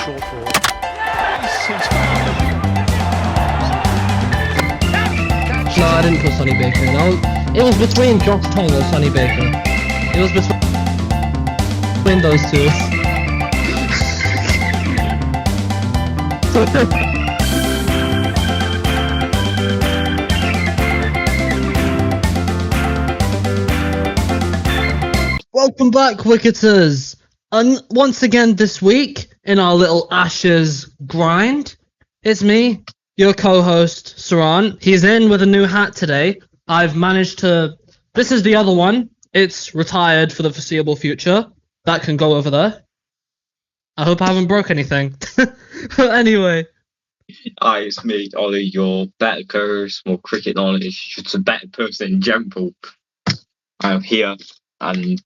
short ball. No, I didn't put Sonny Baker. No, it was between Josh Tong or Sonny Baker. It was between those two. Welcome back, Wicketers! And once again this week, in our little Ashes grind, it's me, your co-host, Saran. He's in with a new hat today. I've managed to... This is the other one. It's retired for the foreseeable future. That can go over there. I hope I haven't broke anything. But anyway. Hi, it's me, Ollie, your better co-host, more cricket knowledge, just a better person in general. I'm here, and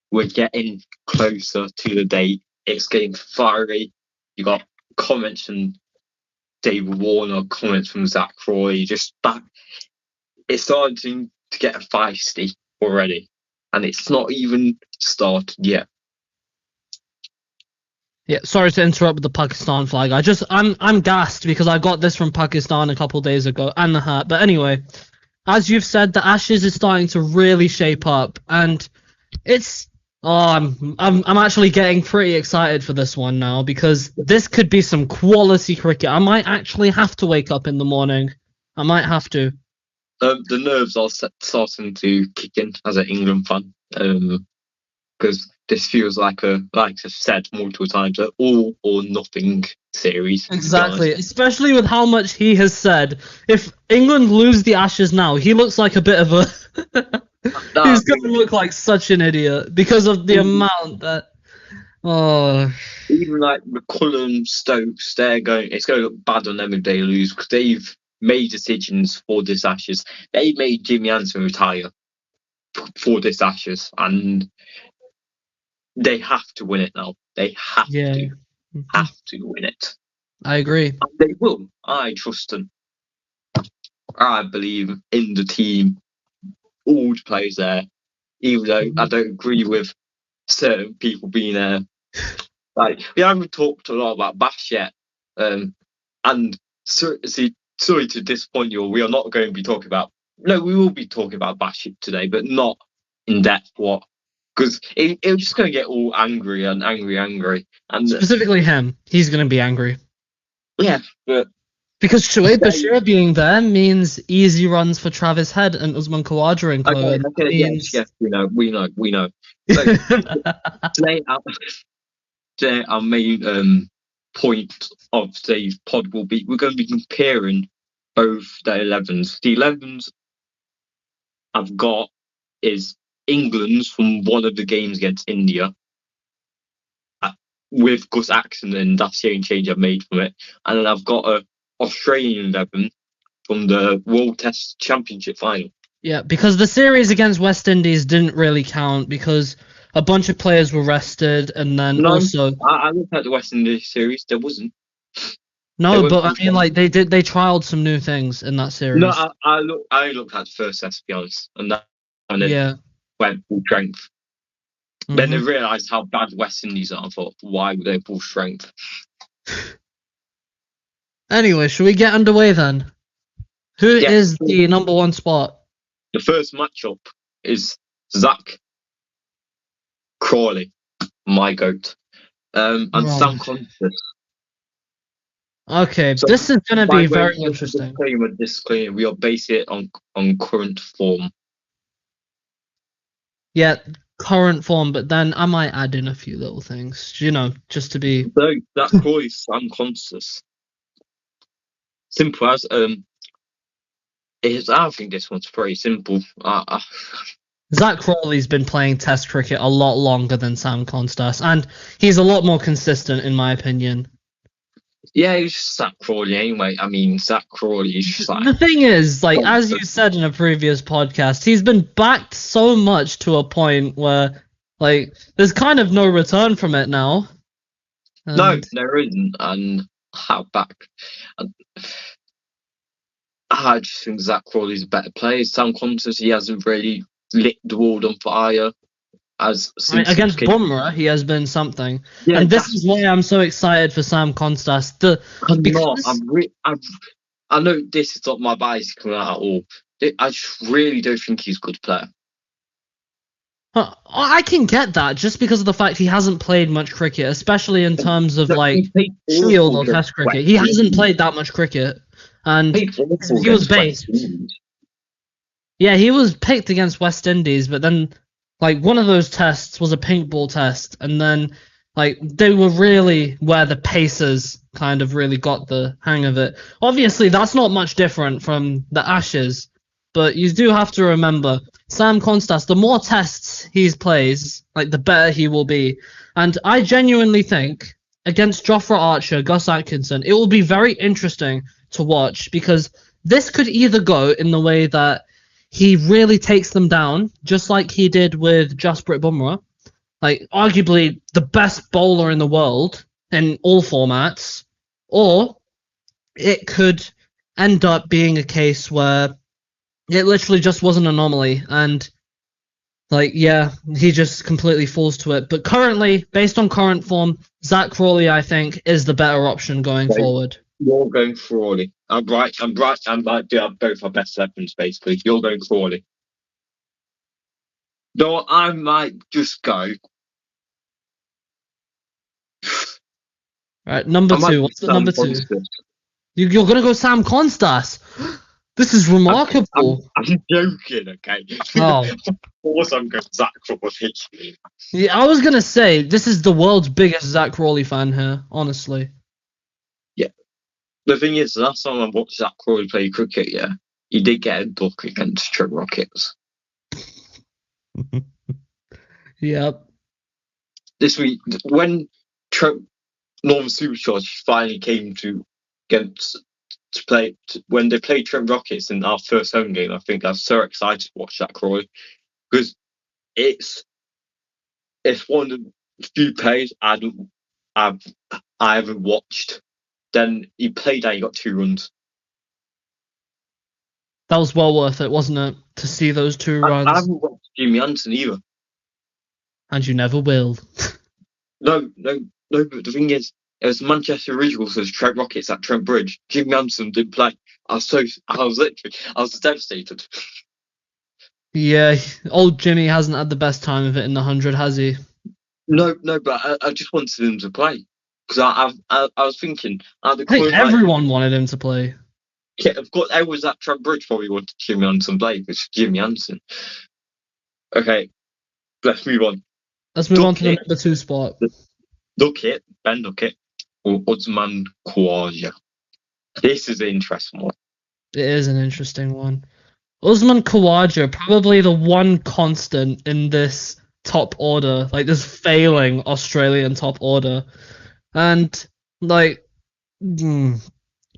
we're getting closer to the date. It's getting fiery. You got comments from David Warner, comments from Zach Crawley, just back. It's starting to get feisty already, and it's not even started yet. Yeah, sorry to interrupt with the Pakistan flag. I'm gassed because I got this from Pakistan a couple days ago and the hat. But anyway, as you've said, the Ashes is starting to really shape up, and it's I'm actually getting pretty excited for this one now because this could be some quality cricket. I might actually have to wake up in the morning. I might have to. The nerves are starting to kick in as an England fan, because this feels like I've said multiple times, an all or nothing series. Exactly, especially with how much he has said. If England lose the Ashes now, he looks like a bit of a... He's going to look like such an idiot because of the amount that... Oh. Even like McCullum, Stokes, it's going to look bad on them if they lose because they've made decisions for this Ashes. They made Jimmy Anderson retire for this Ashes, and they have to win it now. They have to win it. I agree. And they will. I trust them. I believe in the team, all the players there, even though I don't agree with certain people being there. Like, we haven't talked a lot about Bash yet. And sorry to disappoint you all, we are not going to be talking about... No, we will be talking about Bash today, but not in depth what... Because it was just going to get all angry. And specifically him. He's going to be angry. Yeah, but... Because Shoaib Bashir being there means easy runs for Travis Head and Usman Khawaja and co. Okay, yes, we know. So, today our main point of today's pod will be, we're going to be comparing both the 11s. The 11s I've got is England's from one of the games against India with Gus Axon, and that's the only change I've made from it. And then I've got a Australian 11 from the World Test Championship final. Yeah, because the series against West Indies didn't really count because a bunch of players were rested, and then also... I looked at the West Indies series, there wasn't. No, but I mean, like, they trialed some new things in that series. No, I looked at the first test, to be honest, and then went full strength. Then they realised how bad West Indies are. I thought, why would they full strength? Anyway, should we get underway then? Who is the number one spot? The first matchup is Zach Crawley, my goat, and Sam Constance. Okay, so this is going to be very interesting. Disclaimer, we are basing it on current form. Yeah, current form, but then I might add in a few little things, just to be... So, Zach Crawley, Sam Constance. Simple as I think this one's pretty simple. Zach Crawley's been playing Test cricket a lot longer than Sam Constance, and he's a lot more consistent, in my opinion. Yeah, he's just Zach Crawley anyway. I mean, Zach Crawley is just like... The thing is, like, as you said in a previous podcast, he's been backed so much to a point where, like, there's kind of no return from it now. No, there isn't, and how back... I just think Zach Crawley's a better player. Sam Constance, he hasn't really lit the world on fire. as I mean, since against Bumrah, he has been something. Yeah, And this is why I'm so excited for Sam Constas. I'm not. Because I know this is not my bias coming out at all. I just really don't think he's a good player. I can get that just because of the fact he hasn't played much cricket, especially in terms of Shield or Test cricket. He hasn't played that much cricket, and he was based. Yeah, he was picked against West Indies, but then one of those tests was a pink ball test, and then they were really where the Pacers kind of really got the hang of it. Obviously, that's not much different from the Ashes, but you do have to remember Sam Constas, the more tests he plays, the better he will be. And I genuinely think against Jofra Archer, Gus Atkinson, it will be very interesting to watch because this could either go in the way that he really takes them down, just like he did with Jasprit Bumrah, arguably the best bowler in the world in all formats, or it could end up being a case where it literally just was an anomaly, and he just completely falls to it. But currently, based on current form, Zach Crawley, I think, is the better option going forward. You're going Crawley. I'm right. Do have both our best weapons, basically. You're going Crawley. No, I might just go. Right, number two. What's the number two? You're going to go Sam Constas. This is remarkable. I'm joking, okay? Oh. Of course I'm going Zach Crawley. Yeah, I was going to say, this is the world's biggest Zach Crawley fan here, honestly. Yeah. The thing is, last time I watched Zach Crawley play cricket, he did get a duck against Trent Rockets. Yep. This week, when Northern Superchargers finally came to play when they played Trent Rockets in our first home game, I think I was so excited to watch Zach Crawley because it's one of the few players I haven't watched. Then he played and he got 2 runs. That was well worth it, wasn't it? To see those 2 runs. I haven't watched Jimmy Anderson either. And you never will. No, but the thing is, it was Manchester Originals versus Trent Rockets at Trent Bridge. Jimmy Anderson didn't play. I was devastated. Yeah, old Jimmy hasn't had the best time of it in the 100, has he? No, but I just wanted him to play because I was thinking. I think everyone wanted him to play. Yeah, of course, everyone at Trent Bridge probably wanted Jimmy Anderson to play because Jimmy Anderson. Okay, let's move on. Let's move on to the number 2 spot. Ben Duckett, or Usman Khawaja. This is an interesting one. It is an interesting one. Usman Khawaja, probably the one constant in this top order, this failing Australian top order. And,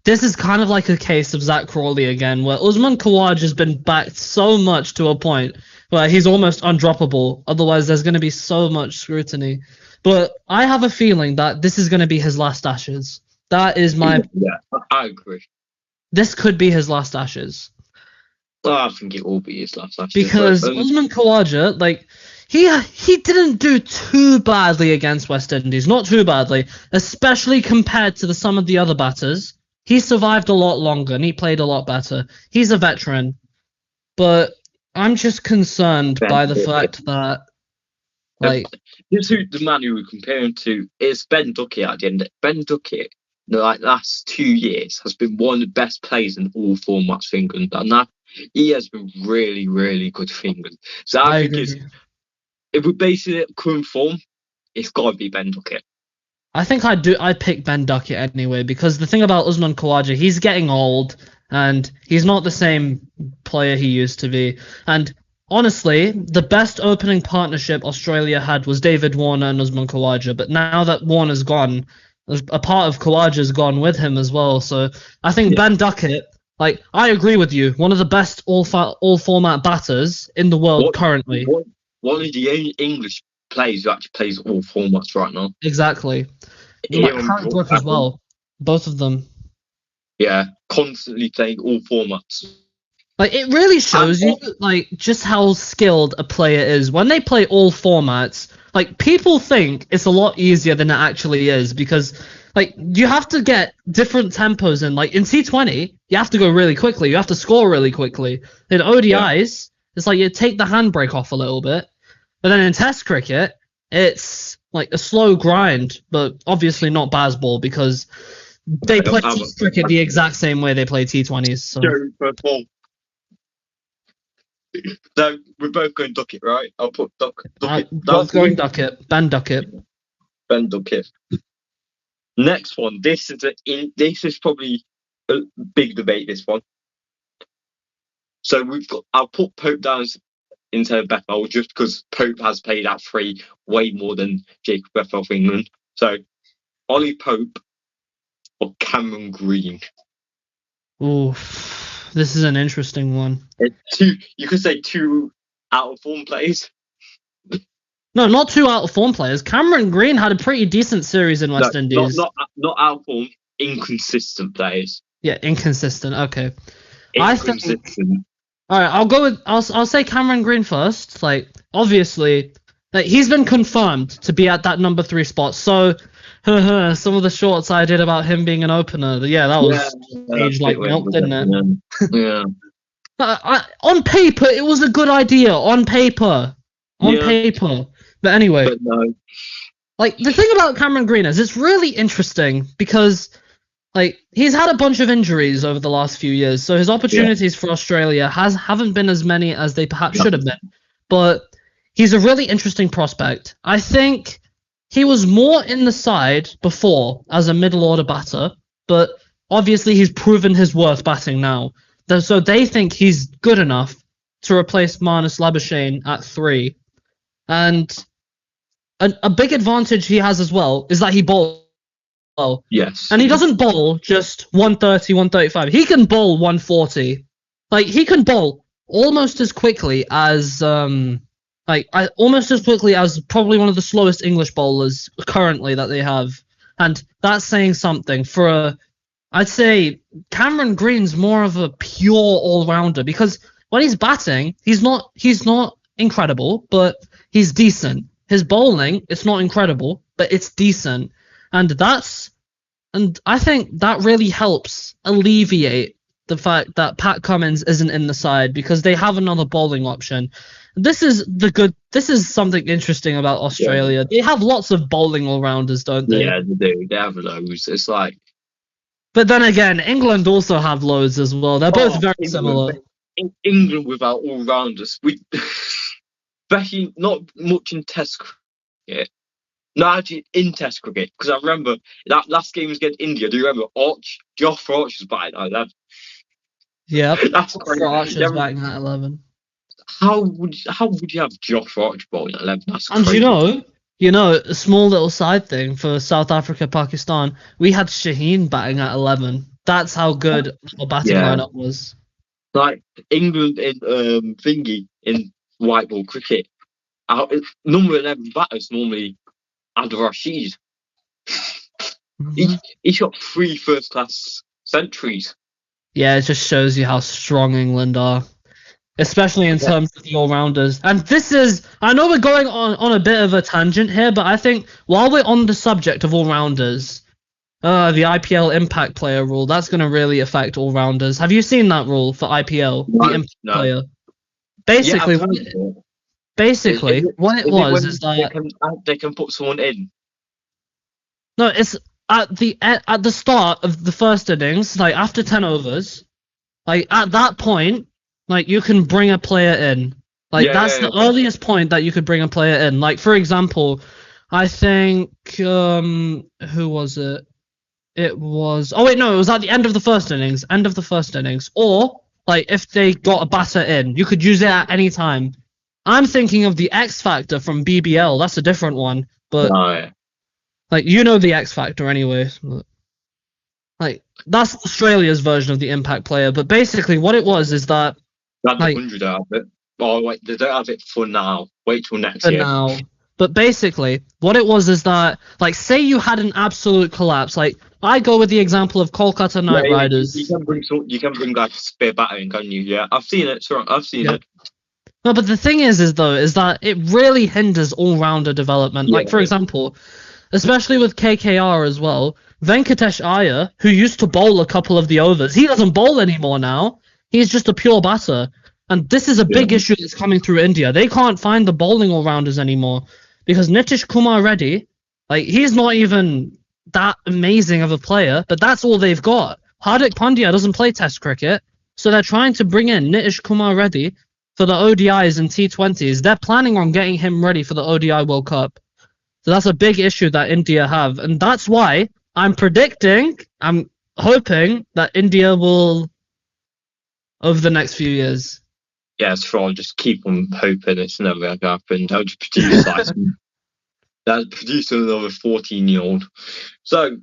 this is kind of like a case of Zach Crawley again, where Usman Khawaja has been backed so much to a point where he's almost undroppable. Otherwise, there's going to be so much scrutiny. But I have a feeling that this is going to be his last Ashes. That is my... Yeah, I agree. This could be his last Ashes. I think it will be his last Ashes. Because Usman Khawaja, he didn't do too badly against West Indies. Not too badly. Especially compared to some of the other batters. He survived a lot longer and he played a lot better. He's a veteran. But I'm just concerned by the fact that... This is the man who we're comparing to is Ben Duckett at the end. Ben Duckett, in the last 2 years, has been one of the best players in all formats for England. And that he has been really, really good for England. So I think if we're basing it on current form, it's got to be Ben Duckett. I think I'd pick Ben Duckett anyway, because the thing about Usman Khawaja, he's getting old, and he's not the same player he used to be. And honestly, the best opening partnership Australia had was David Warner and Usman Khawaja, but now that Warner's gone, a part of Khawaja's gone with him as well. So I think Ben Duckett, I agree with you, one of the best all-format batters in the world currently. One of the English players who actually plays all formats right now. Exactly. Harry Brook as well. Both of them. Yeah, constantly playing all formats. Like, it really shows you, like, just how skilled a player is. When they play all formats, like, people think it's a lot easier than it actually is because, like, you have to get different tempos in. Like, in T20, you have to go really quickly. You have to score really quickly. In ODIs, it's like you take the handbrake off a little bit. But then in Test cricket, it's, like, a slow grind, but obviously not baseball because they play Test cricket the exact same way they play T20s. So. So we're both going Duckett, right? I'll put Duckett. Both going Duckett. Ben Duckett. Ben Duckett. Next one. This is probably a big debate. This one. So I'll put Pope down instead of Bethel just because Pope has played at 3 way more than Jacob Bethel for England. So Ollie Pope or Cameron Green. Ooh. This is an interesting one. You could say 2 out of form players. No, not 2 out of form players. Cameron Green had a pretty decent series in West Indies. Not out of form, inconsistent players. Yeah, inconsistent. Okay. Inconsistent. All right, I'll say Cameron Green first. Like, obviously, like, he's been confirmed to be at that number 3 spot. So, some of the shorts I did about him being an opener, yeah, that was aged like milk, didn't it? Yeah. On paper, it was a good idea. On paper. But anyway, no. Like, the thing about Cameron Green is it's really interesting because, like, he's had a bunch of injuries over the last few years, so his opportunities for Australia haven't been as many as they perhaps should have been. But he's a really interesting prospect. I think he was more in the side before as a middle order batter, but obviously he's proven his worth batting now. So they think he's good enough to replace Marnus Labuschagne at 3. And a big advantage he has as well is that he bowls well. Yes. And he doesn't bowl just 130, 135. He can bowl 140. Like, he can bowl almost as quickly as almost as quickly as probably one of the slowest English bowlers currently that they have. And that's saying something for I'd say Cameron Green's more of a pure all-rounder because when he's batting, he's not incredible, but he's decent. His bowling, it's not incredible, but it's decent. And I think that really helps alleviate the fact that Pat Cummins isn't in the side because they have another bowling option. This is something interesting about Australia. They have lots of bowling all-rounders, don't they? Yeah, they do. They have loads. It's like... But then again, England also have loads as well. They're both very similar. In England without all-rounders, especially not much in Test cricket. No, actually in Test cricket, because I remember that last game was against India. Do you remember Josh Archer's batting like that? Yeah, that's crazy. Archer's batting at 11. How would you have Josh Archer bowling at 11? That's and crazy. You know, a small little side thing for South Africa, Pakistan, we had Shaheen batting at 11. That's how good our batting lineup was. Like England in in white ball cricket, number 11 batters normally Adil Rashid. He shot 3 first-class centuries. Yeah, it just shows you how strong England are. Especially in terms of the all-rounders. And I know we're going on a bit of a tangent here, but I think while we're on the subject of all-rounders, the IPL impact player rule, that's going to really affect all-rounders. Have you seen that rule for IPL? No, the impact player? Basically, what it was is that... They can put someone in. No, it's at the start of the first innings, like after 10 overs, like at that point, like, you can bring a player in. Like, that's the earliest point that you could bring a player in. Like, for example, I think, who was it? It was... Oh, wait, no, it was at the end of the first innings. Or, like, if they got a batter in, you could use it at any time. I'm thinking of the X Factor from BBL. That's a different one. But, like, you know the X Factor anyway. Like, that's Australia's version of the impact player. But basically, what it was is that... That's 100 out of it. Oh, wait, they don't have it for now. Wait till next year. Now. But basically, what it was is that, like, say you had an absolute collapse. Like, I go with the example of Kolkata Knight Riders. You can bring like a spear battering, can't you? Yeah, I've seen it. Sorry, I've seen it. No, but the thing is that it really hinders all-rounder development. Like, for example, especially with KKR as well, Venkatesh Iyer, who used to bowl a couple of the overs, he doesn't bowl anymore now. He's just a pure batter. And this is a big issue that's coming through India. They can't find the bowling all-rounders anymore because Nitish Kumar Reddy, like, he's not even that amazing of a player, but that's all they've got. Hardik Pandya doesn't play Test cricket, so they're trying to bring in Nitish Kumar Reddy for the ODIs and T20s. They're planning on getting him ready for the ODI World Cup. So that's a big issue that India have. And that's why I'm hoping that India will, over the next few years. Yeah, it's fine. Just keep on hoping it's never going to happen. They'll just produce another 14-year-old. So,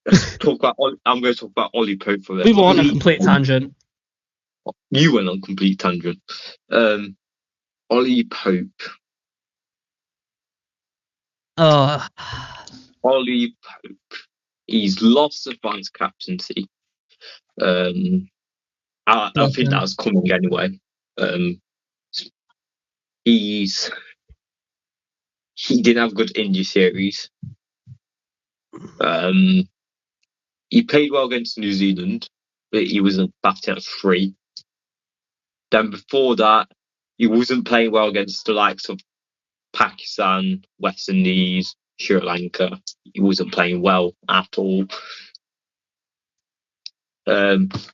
let's talk about. I'm going to talk about Ollie Pope for this. We were on a complete tangent. You went on a complete tangent. Ollie Pope. Ollie Pope. He's lost the vice captaincy. I think that was coming anyway. He didn't have a good India series. He played well against New Zealand, but he wasn't batting at 3. Then before that, he wasn't playing well against the likes of Pakistan, West Indies, Sri Lanka. He wasn't playing well at all.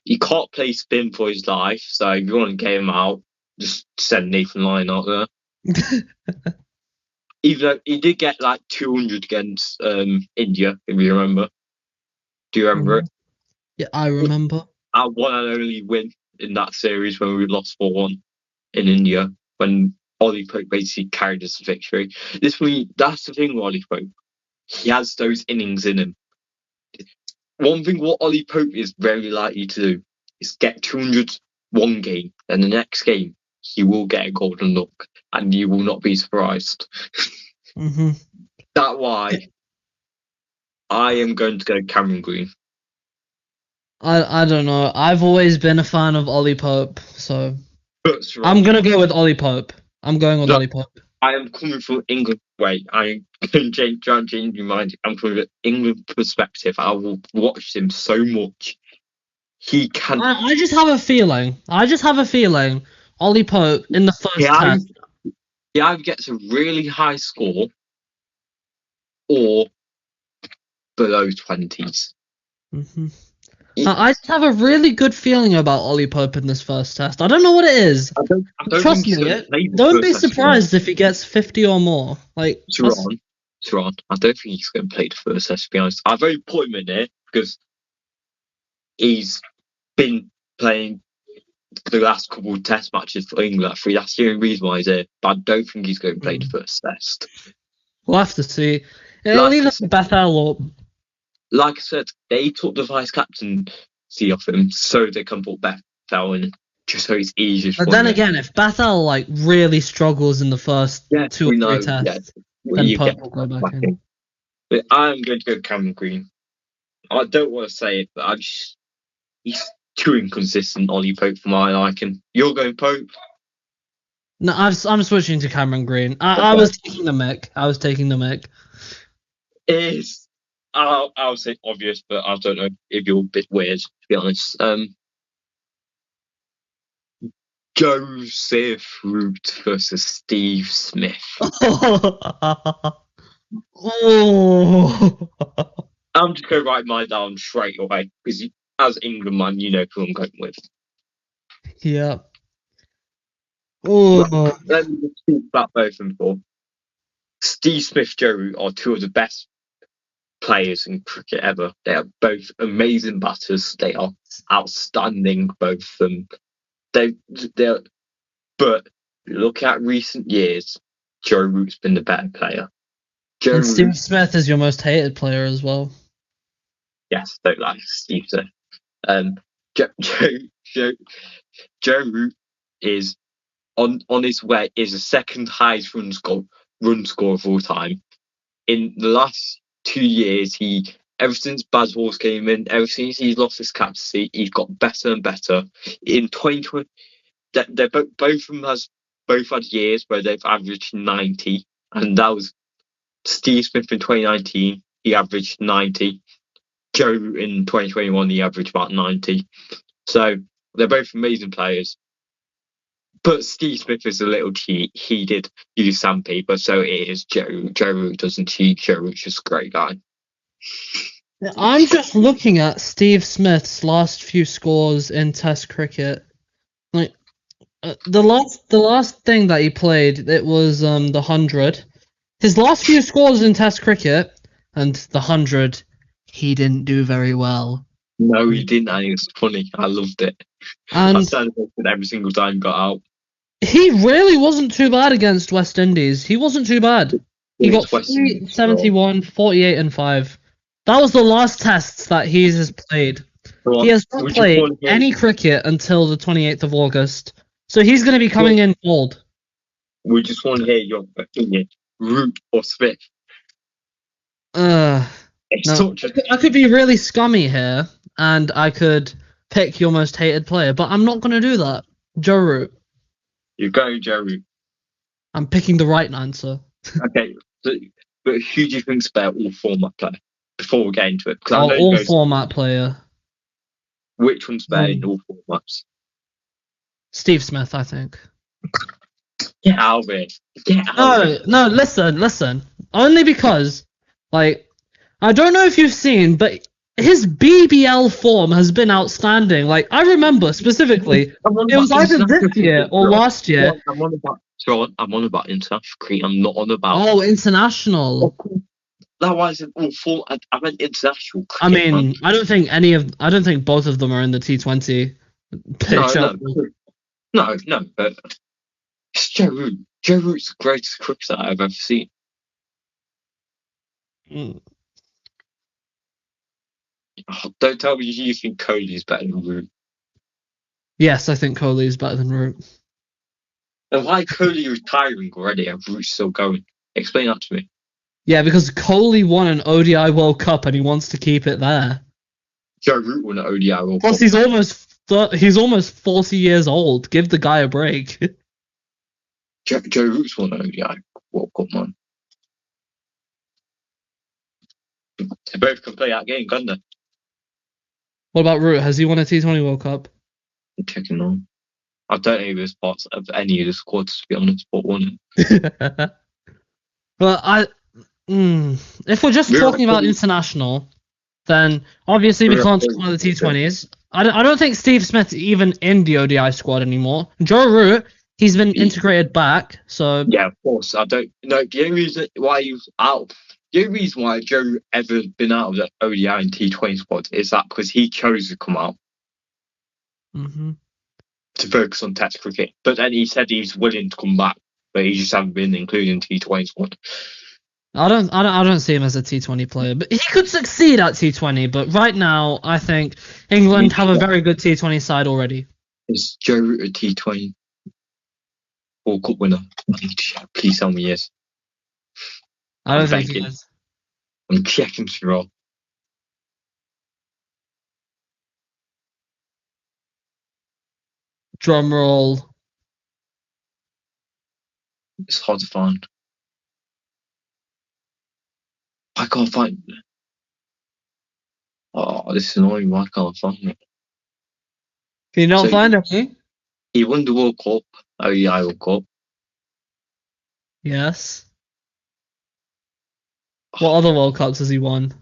He can't play spin for his life, so if you want to get him out, just send Nathan Lyon out there. Even though he did get like 200 against India, if you remember. Do you remember it? Yeah, I remember. Our one and only win in that series when we lost 4-1 in India, when Ollie Pope basically carried us to victory. That's the thing with Ollie Pope. He has those innings in him. One thing what Ollie Pope is very likely to do is get 200 one game, and the next game he will get a golden look, and you will not be surprised. That's why I am going to go Cameron Green. I don't know. I've always been a fan of Ollie Pope, so I'm gonna go with Ollie Pope. I'm going with Ollie Pope. I am coming from England. Wait, I'm going to change your mind. I'm coming from England perspective. I will watch him so much. He can. I just have a feeling. Ollie Pope in the first test. He either gets a really high score or below 20s. I just have a really good feeling about Ollie Pope in this first test. I don't know what it is. I don't Trust me, don't be surprised if he gets 50 or more. Like, Saran, I don't think he's going to play the first test, to be honest. I've only put him in there because he's been playing the last couple of test matches for England. That's the only reason why he's here. But I don't think he's going to play the first test. We'll have to see. It'll either be Bethel or... Like I said, they took the vice captaincy off him so they can put Bethel in, just so it's easier. But then again, if Bethel like really struggles in the first 2 or 3 tests, then Pope will go back in. But I'm going to go Cameron Green. I don't want to say it, but he's too inconsistent, Ollie Pope, for my liking. You're going Pope? No, I'm switching to Cameron Green. I was taking the mick. I'll say obvious, but I don't know if you're a bit weird, to be honest. Joseph Root versus Steve Smith. I'm just going to write mine down straight away, because as England man, you know who I'm going with. Yeah. Let me just speak about both of them for. Steve Smith, Joe Root are two of the best players in cricket ever. They are both amazing batters. They are outstanding, both of them. But look at recent years, Joe Root's been the better player. And Steve Smith is your most hated player as well. Yes, don't like Steve Smith. Joe Root is on his way, is the second highest runs goal run scorer of all time. In the last 2 years, ever since Baz Horse came in, ever since he's lost his captaincy, he's got better and better. In 2020, they're both of them both had years where they've averaged 90, and that was Steve Smith in 2019. He averaged 90. Joe in 2021, he averaged about 90. So they're both amazing players. But Steve Smith is a little cheat. He did use sandpaper, so it is Joe. Joe Root doesn't cheat. Joe Root's just a great guy. I'm just looking at Steve Smith's last few scores in Test cricket. Like the last thing that he played, it was the 100. His last few scores in Test cricket and the 100, he didn't do very well. No, he didn't. And it was funny. I loved it. And I celebrated every single time he got out. He really wasn't too bad against West Indies. He wasn't too bad. He got 371, 48 and 5. That was the last tests that he has played. He has not played any cricket until the 28th of August. So he's going to be coming in cold. We just want to hear your opinion. Root or Smith? No. I could be really scummy here, and I could pick your most hated player, but I'm not going to do that. Joe Root. You're going Joe Root. I'm picking the right answer. Okay, but who do you think's better all format player? Before we get into it, all format player. Which one's better in all formats? Steve Smith, I think. Get out of it. No, listen. Only because, like, I don't know if you've seen, but his BBL form has been outstanding. Like, I remember specifically, it was either this year or last year. I'm on about international cricket. I'm not on about. Oh, international. That wasn't all full. I meant international cricket. I mean, I don't think both of them are in the T20 picture. No, but it's Joe Root. Joe Root's the greatest cricketer I've ever seen. Oh, don't tell me you think Kohli's better than Root. Yes, I think Kohli's better than Root. And why Kohli retiring already and Root's still going? Explain that to me. Yeah, because Kohli won an ODI World Cup and he wants to keep it there. Joe Root won an ODI World Cup. Plus, he's almost 40 years old. Give the guy a break. Joe Root's won an ODI World Cup, man. They both can play that game, can't they? What about Root? Has he won a T20 World Cup? I'm checking on. I don't know his parts of any of the squads, to be honest, but won it. Well, if we're just talking about international, then obviously we can't talk about the T20s. I don't think Steve Smith's even in the ODI squad anymore. Joe Root, he's been integrated back, so... Yeah, of course. I don't... No, the only reason why he was out... The only reason why Joe ever been out of the ODI and T20 squad is that because he chose to come out. Mm-hmm. To focus on Test cricket. But then he said he's willing to come back, but he just hasn't been included in T20 squad. I don't see him as a T20 player, but he could succeed at T20. But right now, I think England have a very good T20 side already. Is Joe Root a T20 World Cup winner? Please tell me yes. I don't think he is. I'm checking through. Drum roll. It's hard to find. I can't find it. Oh, this is annoying. Why can't I find it? Can you not find it? He won the World Cup. Oh, yeah, World Cup. Yes. What other World Cups has he won?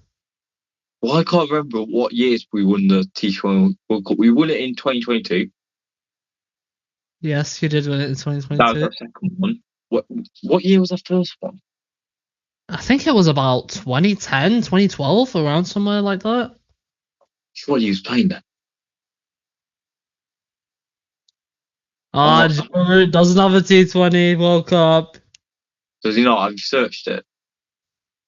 Well, I can't remember what years we won the T20 World Cup. We won it in 2022. Yes, you did win it in 2022. That was our second one. What year was our first one? I think it was about 2010, 2012, around somewhere like that. Sure, he was playing then. Joe doesn't have a T20 World Cup. Does he not? I've searched it.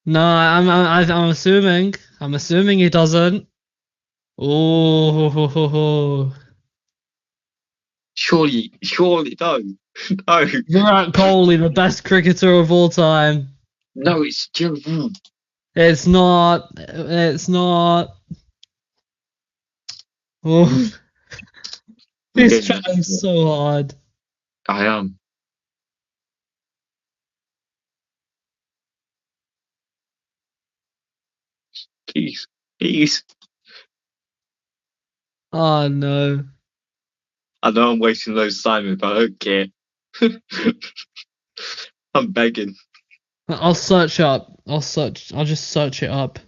No, I'm assuming. I'm assuming he doesn't. Oh. Surely no. No, Virat Kohli, the best cricketer of all time. no, it's Joe Root. It's not. It's not. Oh, he's trying so hard. I am. Please, please. Oh no. I know I'm wasting loads of time, but I don't care. I'm begging. I'll search up. I'll just search it up.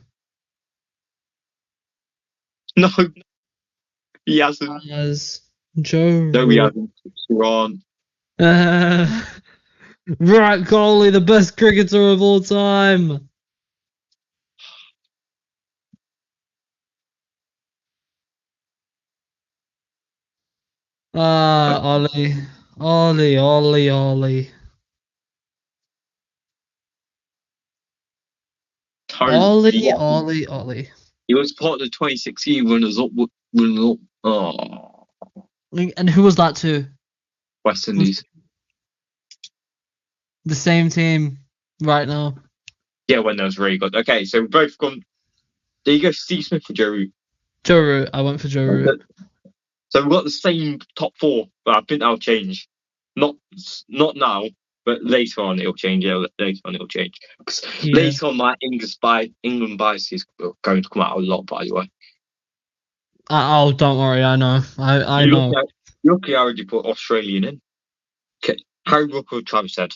No, he hasn't. As Joe No, he Root. hasn't. Ron. Virat Kohli, the best cricketer of all time. Ollie. Ollie, Ollie, Ollie. Ollie, Ollie, Ollie. He was part of the 2016 runners-up. Oh, And who was that to? West Indies. The same team right now. Yeah, when that was really good. Okay, so we've both gone. There you go, Steve Smith for Joe Root. Joe Root. I went for Joe Root. So we've got the same top four, but I think that'll change. Not now, but later on it'll change. Yeah, later on it'll change. Because later on, my England bias is going to come out a lot. By the way. Oh, don't worry. I know. I know. Luckily, I already put Australian in. Okay, Harry Brook or Travis Head?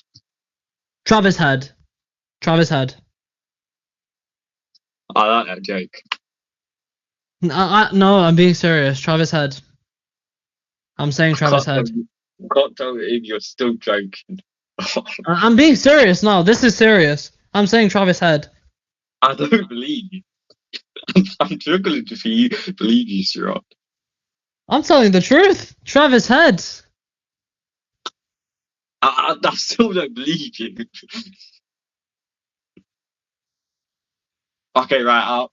Travis Head. Travis Head. I like that joke. No, I'm being serious. Travis Head. I'm saying Travis Head. I can't tell if you're still joking. I'm being serious. No, this is serious. I'm saying Travis Head. I don't believe you. I'm struggling to believe you, Sirot. I'm telling the truth. Travis Head. I still don't believe you. Okay, right. I'll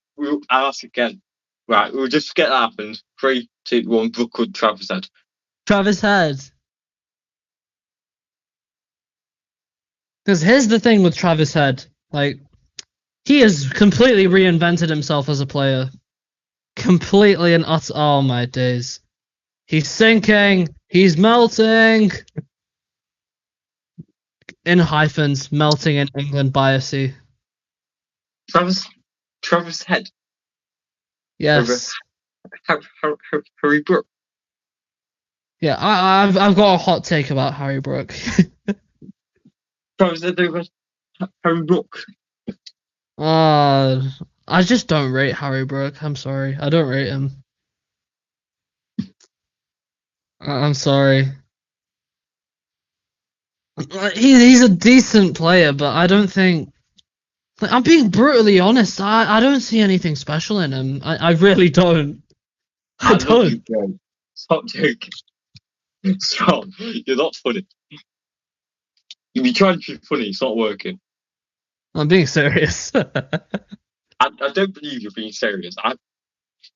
ask again. Right, we'll just forget that happened. 3, 2, 1. Brookwood, Travis Head. Travis Head. Because here's the thing with Travis Head. Like, he has completely reinvented himself as a player. Completely and utter. Oh my days. He's sinking. He's melting. In hyphens, melting in England by a sea. Travis Head. Yes. Harry Brook. Yeah, I've got a hot take about Harry Brook. Travis Head over Harry Brook. I just don't rate Harry Brook. I'm sorry. I don't rate him. I'm sorry. He's a decent player, but I don't think. I'm being brutally honest. I don't see anything special in him. I really don't. I don't. Stop joking. Stop. You're not funny. If you try to be funny, it's not working. I'm being serious. I don't believe you're being serious.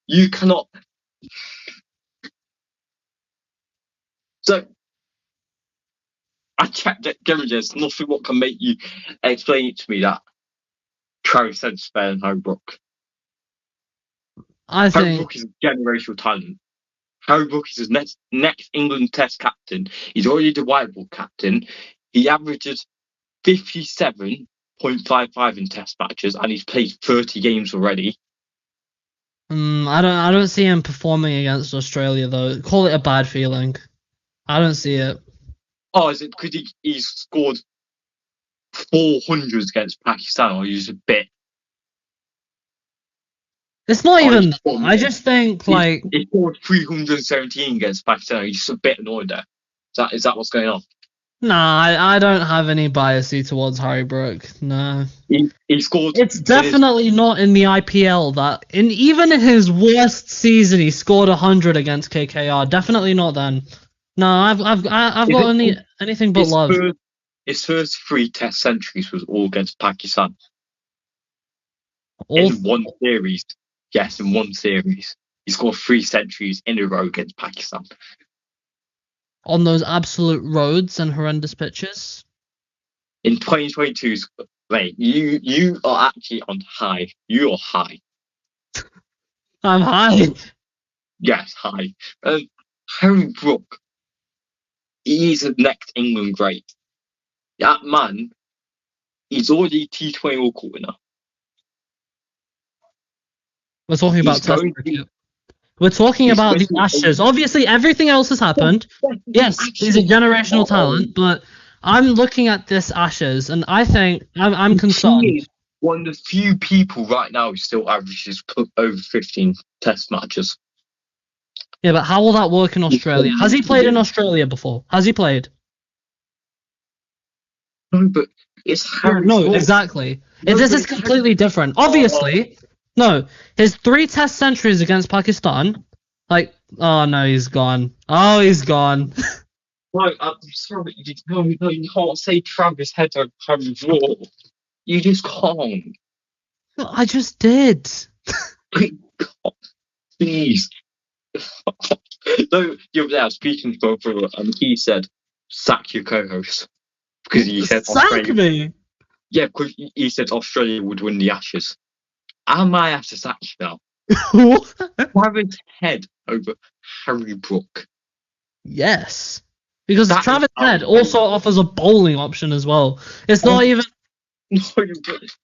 You cannot. So, I checked that there's nothing what can make you explain it to me that Travis Head's better than Harry Brook. Harry Brook is a generational talent. Harry Brook is his next England Test captain. He's already the white ball captain. He averages 57.55 in Test matches, and he's played 30 games already. I don't see him performing against Australia though. Call it a bad feeling. I don't see it. Oh, is it because he's scored 400 against Pakistan, or he's a bit? It's not even. I just think like he scored 317 against Pakistan. He's just a bit annoyed there. Is that what's going on? Nah, I don't have any biasy towards Harry Brook. No. He scored. It's definitely not in the IPL that even in his worst season he scored 100 against KKR. Definitely not then. No, I've got anything but love. His first 3 Test centuries was all against Pakistan. In one series. Yes, in one series. He scored 3 centuries in a row against Pakistan. on those absolute roads and horrendous pitches. In 2022, mate, you are actually on high. You are high. I'm high. Yes, high. Harry Brook, he's the next England great. That man, he's already T20 World Cup winner. We're talking about Test cricket. We're talking about the Ashes. Obviously, everything else has happened. Yes, he's a generational talent, but I'm looking at this Ashes, and I think I'm concerned. He is one of the few people right now who still averages over 15 Test matches. Yeah, but how will that work in Australia? Has he played in Australia before? Has he played? No, but it's Harry. No, exactly. This is completely different. Obviously, no. His 3 Test centuries against Pakistan, oh no, he's gone. Oh, he's gone. No, I'm sorry. No, you can't say Travis Head over Harry Brook. You just can't. No, I just did. Please. No, the other day I was speaking to my brother, and he said, "Sack your co-host," because he said Sack me. Yeah, because he said Australia would win the Ashes. I might have to sack you now. Travis Head over Harry Brook. Yes, because That Travis Head also offers a bowling option as well. It's not even. No, but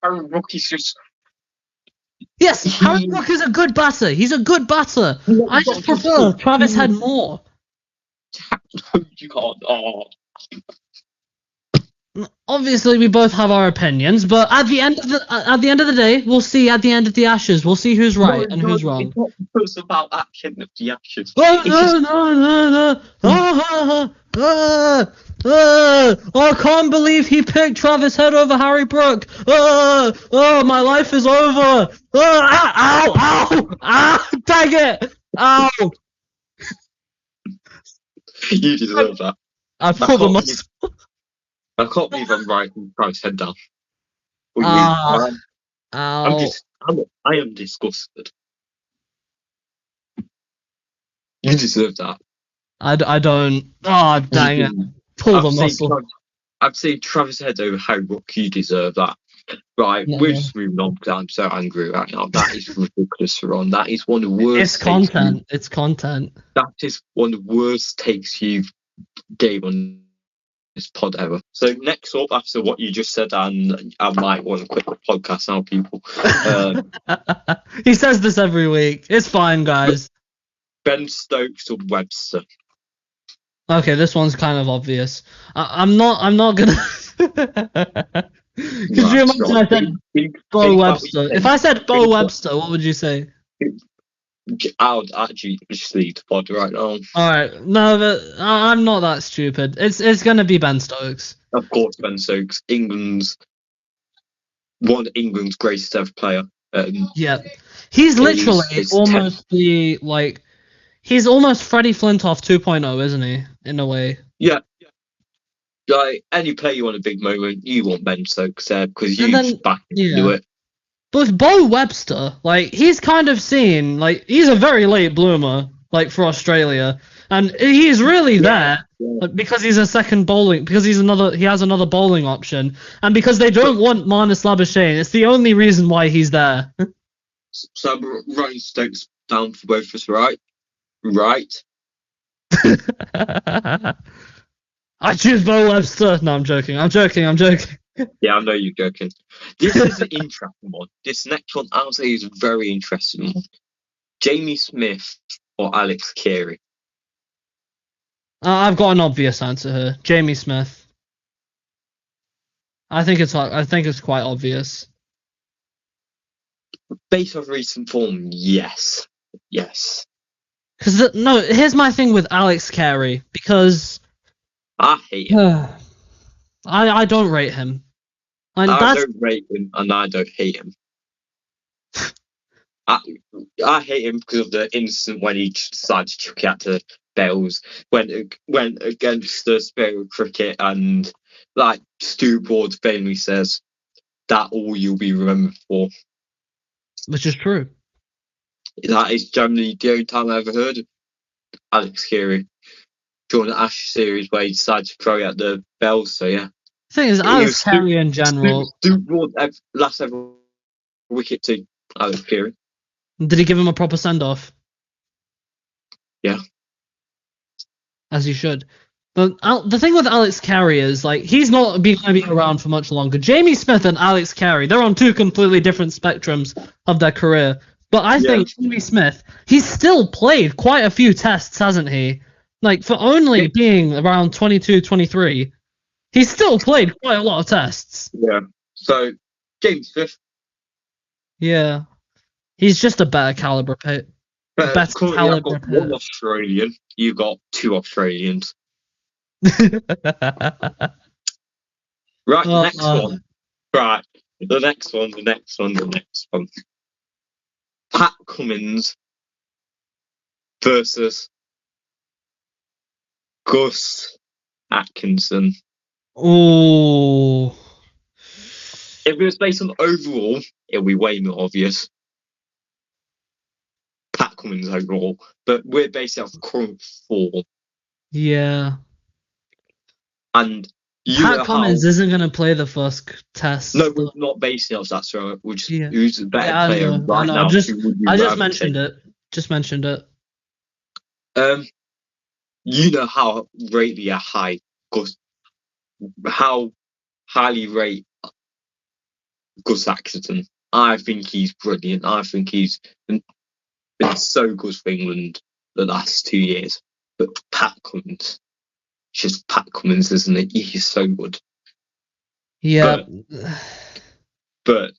Harry Brook is just. Yes, Harry Brook is a good batter. He's a good batter. I just prefer Travis Head more. You can't. Oh. Obviously, we both have our opinions, but at the end of the day, we'll see. At the end of the Ashes, we'll see who's right and who's wrong. It's not just about that end of the Ashes. No. I can't believe he picked Travis Head over Harry Brook. My life is over. Ow! Dang it! Ow! You deserve that. I pulled the muscle. I can't believe I'm writing Travis Head down. Ow. I am disgusted. You deserve that. I don't. Oh, dang it. Pull the muscle. I've seen Travis Head over Harry Brook. You deserve that. Right, we're just moving on because I'm so angry right now. That is ridiculous, Ron. That is one of the worst. It's content. It's content. That is one of the worst takes you've gave on this pod ever. So next up, after what you just said, and I might want to quit the podcast now, people. He says this every week. It's fine, guys. Ben Stokes or Webster? Okay, this one's kind of obvious. I'm not gonna. Could you imagine I said Bo Webster? If I said Bo Webster, what would you say? I would actually just leave the pod right now. Alright, no, but I'm not that stupid. It's gonna be Ben Stokes. Of course, Ben Stokes, one of England's greatest ever player. Yeah, he's literally almost he's almost Freddie Flintoff 2.0, isn't he? In a way. Yeah. Like any player you want a big moment, you want Ben Stokes there because you just back into it. But Bo Webster, he's kind of seen, he's a very late bloomer, for Australia, and he's really there because he's a second bowling, because he has another bowling option, and because they don't want Marnus Labuschagne. It's the only reason why he's there. So I'm writing Stokes down for both of us, right? Right. I choose Bo Webster. No, I'm joking. Yeah, I know you're joking. This is an interesting one. This next one, I'll say, is a very interesting one. Jamie Smith or Alex Carey? I've got an obvious answer here. Jamie Smith. I think it's quite obvious. Based on recent form, yes. Because here's my thing with Alex Carey, because I hate him. I don't rate him. I don't rate him, and I don't hate him. I hate him because of the incident when he decided to chuck it out to Bells, went against the spirit of cricket, and Stu Broad famously says, that all you'll be remembered for. Which is true. That is generally the only time I ever heard of Alex Carey. during the Ash series where he decided to throw out the bells. So yeah, The thing is, he Alex was Carey in general. last ever wicket to Alex Carey. Did he give him a proper send off? Yeah. As he should. But the thing with Alex Carey is, like, he's not going to be around for much longer. Jamie Smith and Alex Carey, they're on two completely different spectrums of their career. But I think Jamie Smith, he's still played quite a few tests, hasn't he? Like, for only being around 22, 23, he's still played quite a lot of tests. Yeah. So, Jamie Smith. Yeah. He's just a better caliber pit. Currently, I've got one Australian. You've got two Australians. Right, next one. Right, the next one. Pat Cummins versus Gus Atkinson. Oh. If it was based on overall, it would be way more obvious. Pat Cummins overall, but we're based off current form. Yeah. And Pat Cummins isn't going to play the first test. No, we're not basing off that, so we're just who's the better player I right know. now. I just mentioned it. Just mentioned it. You know how highly rate Gus Atkinson. I think he's brilliant. I think he's been so good for England the last 2 years. But Pat Cummins, it's just Pat Cummins, isn't it? He's so good. Yeah. But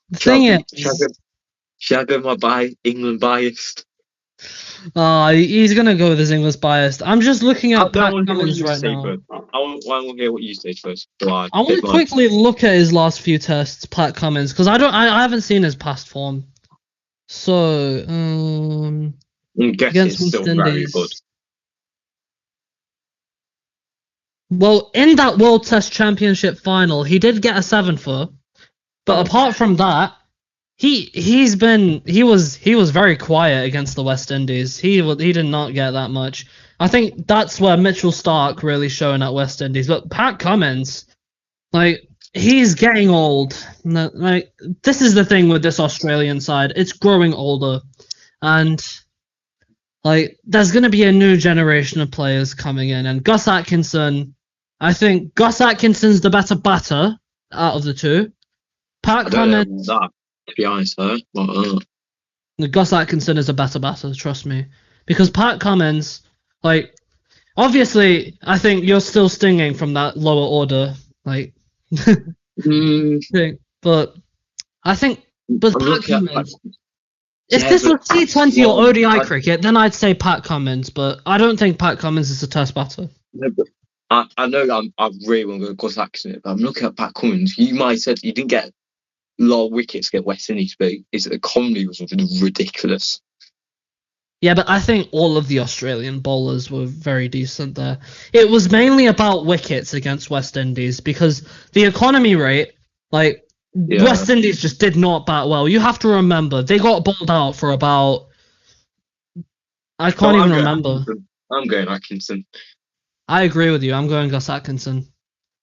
the thing is, should I go my England biased? He's gonna go with his English biased. I'm just looking at Pat Cummins right now. I want to hear what you say first. I want to quickly look at his last few tests, Pat Cummins, because I haven't seen his past form. So, against West Indies. Very good. Well, in that World Test Championship final, he did get a 7-for, but apart from that, he was very quiet against the West Indies. He did not get that much. I think that's where Mitchell Starc really showing at West Indies. But Pat Cummins, like, he's getting old. Like, this is the thing with this Australian side. It's growing older, and like, there's going to be a new generation of players coming in. And Gus Atkinson, I think Gus Atkinson's the better batter out of the two. Pat Cummins, to be honest, Gus Atkinson is a better batter, trust me. Because Pat Cummins, like, obviously, I think you're still stinging from that lower order, like, thing. But I think with Pat Cummins, if this was T20 or ODI cricket, then I'd say Pat Cummins, but I don't think Pat Cummins is a test batter. No, but I know I really want to go Gus Atkinson, but I'm looking at Pat Cummins. You might have said you didn't get a lot of wickets against West Indies, but the comedy was ridiculous. Yeah, but I think all of the Australian bowlers were very decent there. It was mainly about wickets against West Indies because the economy rate, like, West Indies just did not bat well. You have to remember, they got bowled out for about... I can't even remember. I'm going Atkinson. I agree with you. I'm going Gus Atkinson.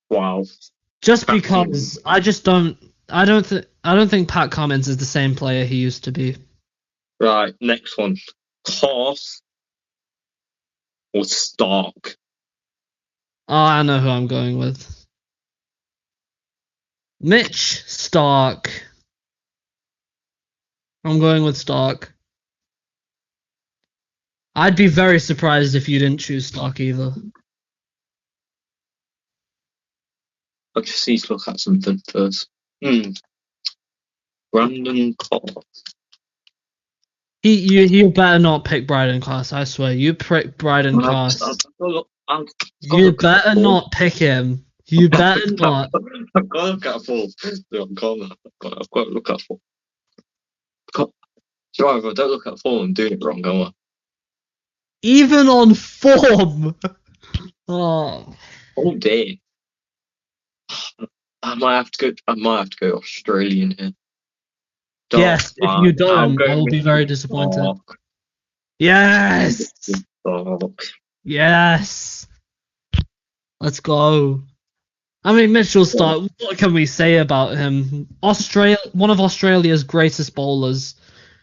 Wow. Just because I don't think Pat Cummins is the same player he used to be. Right, next one. Horse or Stark? Oh, I know who I'm going with. Mitch Starc. I'm going with Starc. I'd be very surprised if you didn't choose Starc either. I just need to look at something first. Brandon Clark. You better not pick Bryden Class, I swear. You pick Bryden Class. You better not pick him. You better not. I've got to look at form. I've got to look at form. If I don't look at form, I'm doing it wrong, am I? Even on form. Oh dear. I might have to go Australian here. Yes, if you don't, I will be very disappointed. Yes. Oh, Yes. Let's go. I mean, Mitchell Stark, what can we say about him? One of Australia's greatest bowlers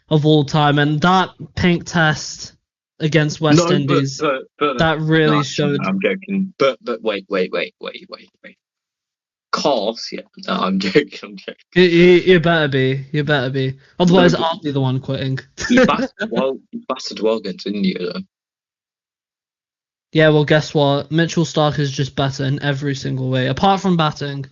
of all time, and that pink test against West no, Indies, but that no, really actually, showed. I'm joking. But wait. Course, yeah. No, I'm joking. I'm joking. You better be. You better be. No, Otherwise, but I'll be the one quitting. he batted well. He batted well against India, though. Yeah, well, guess what? Mitchell Stark is just better in every single way, apart from batting.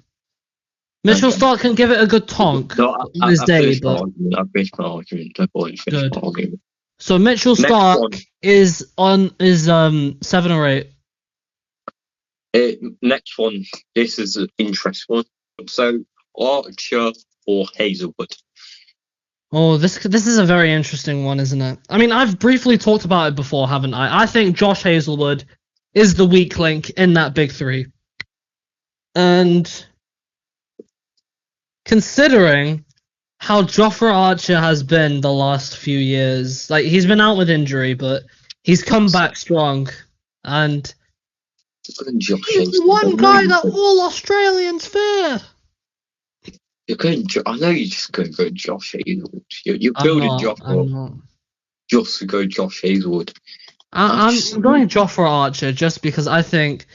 Mitchell Okay. Stark can give it a good tonk No, on his I day, finished my but argument. I finished my argument. I've already finished my good. argument. So Mitchell Next Stark one. is 7 or 8. Next one. This is an interesting one. So, Archer or Hazelwood? Oh, this is a very interesting one, isn't it? I mean, I've briefly talked about it before, haven't I? I think Josh Hazelwood is the weak link in that big three. And considering how Jofra Archer has been the last few years, like he's been out with injury, but he's come back strong. And Josh he's the Hazelwood. one guy that all Australians fear. I know you're just going to go Josh Hazelwood. You're I'm building not. Josh I'm up not. just to go Josh Hazelwood. I'm going Jofra Archer just because I think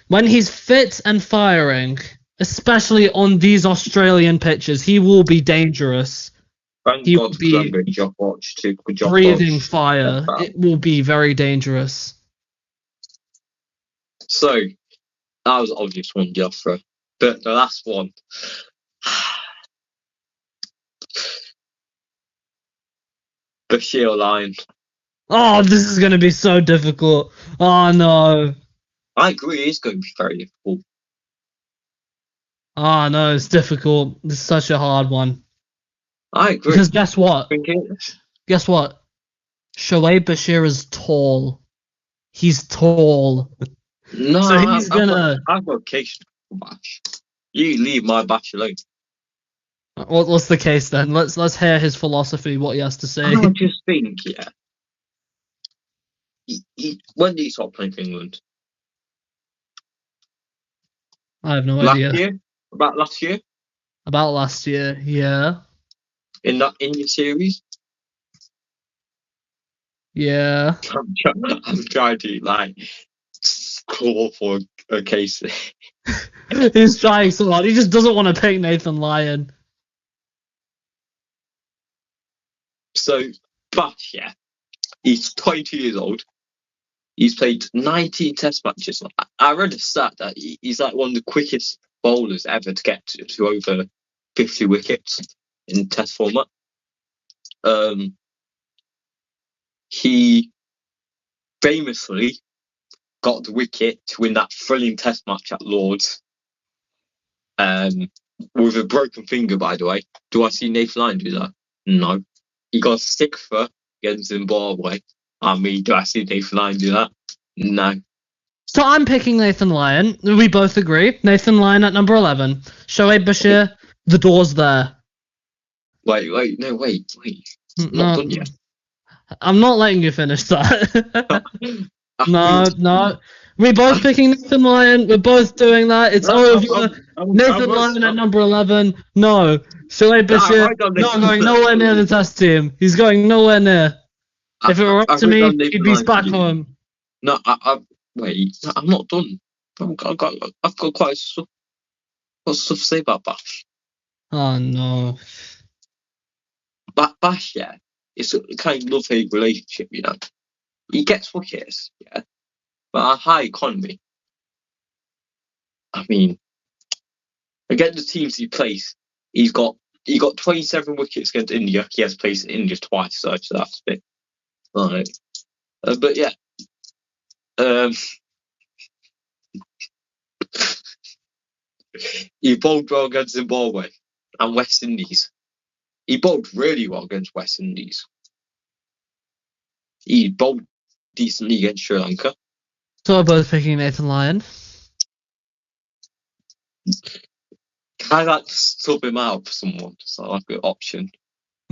when he's fit and firing, especially on these Australian pitches, he will be dangerous. Thank He God will because I'm be going Josh Archer too. breathing fire. It will be very dangerous. So, that was obvious one, Jofra. But the last one. Bashir Lion. Oh, this is going to be so difficult. Oh, no. I agree, it's going to be very difficult. Oh, no, it's difficult. It's such a hard one. I agree. Because guess what? Thinking, Guess what? Shoaib Bashir is tall. He's tall. no, So he's gonna. I've got a case for Bash. You leave my Bash alone. What's the case then? Let's hear his philosophy. What he has to say. I just think, yeah. When did he stop playing for England? I have no idea. About last year? About last year, yeah. In that India series? Yeah. I'm trying to like call for a case. He's trying so hard. He just doesn't want to pick Nathan Lyon. So, Bash, yeah. He's 22 years old. He's played 19 test matches. I read a stat that he's like one of the quickest bowlers ever to get to over 50 wickets in test format. He famously got the wicket to win that thrilling test match at Lord's. With a broken finger, by the way. Do I see Nathan Lyon do that? No. He got a sixer against Zimbabwe. I mean, do I see Nathan Lyon do that? No. So I'm picking Nathan Lyon. We both agree. Nathan Lyon at number 11. Shoaib Bashir, the door's there. Wait. Not done yet. I'm not letting you finish that. No. We're both picking Nathan Lyon. We're both doing that. It's over. Nathan Lyon at number 11. No. Shoaib Bashir, not going nowhere near the test team. He's going nowhere near. If it were up to me, he'd be back home. No, wait. I'm not done. I've got quite stuff to say about Bash. Oh no. Bash, yeah, it's a kind of love-hate relationship, you know. He gets wickets, yeah, but at high economy. I mean, against the teams he plays, he got 27 wickets against India. He has played India twice, so that's a bit right. But yeah, he bowled well against Zimbabwe and West Indies. He bowled really well against West Indies. He bowled decently against Sri Lanka. So we're both picking Nathan Lyon. Can I like sub him out for someone? So like an option.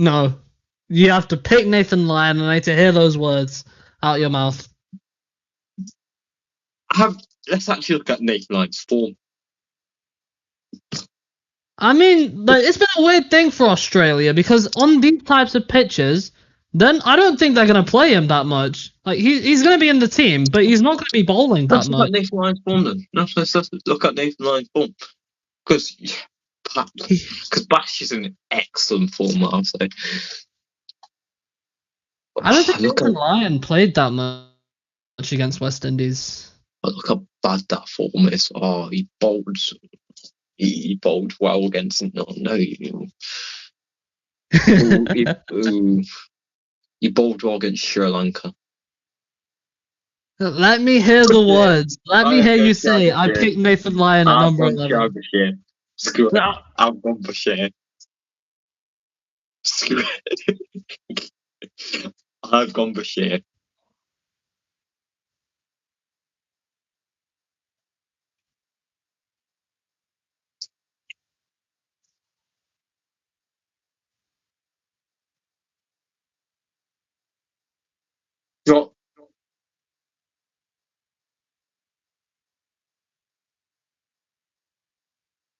No. You have to pick Nathan Lyon, and I need to hear those words out your mouth. Let's actually look at Nathan Lyon's form. I mean, like, it's been a weird thing for Australia because on these types of pitches, then I don't think they're going to play him that much. Like, he's going to be in the team, but he's not going to be bowling that Let's look much. at Nathan Lyon's form then. Let's look at Nathan Lyon's form. Because Bash is in excellent form, I'll say. I don't think Nathan Lyon played that much against West Indies. But look how bad that form is. Oh, he bowled well against he bowled well against Sri Lanka. Let me hear the words. Let me hear you say, I picked Nathan Lyon at number 11. Screw it. I've gone for Shea. Screw it. I've gone for Shea.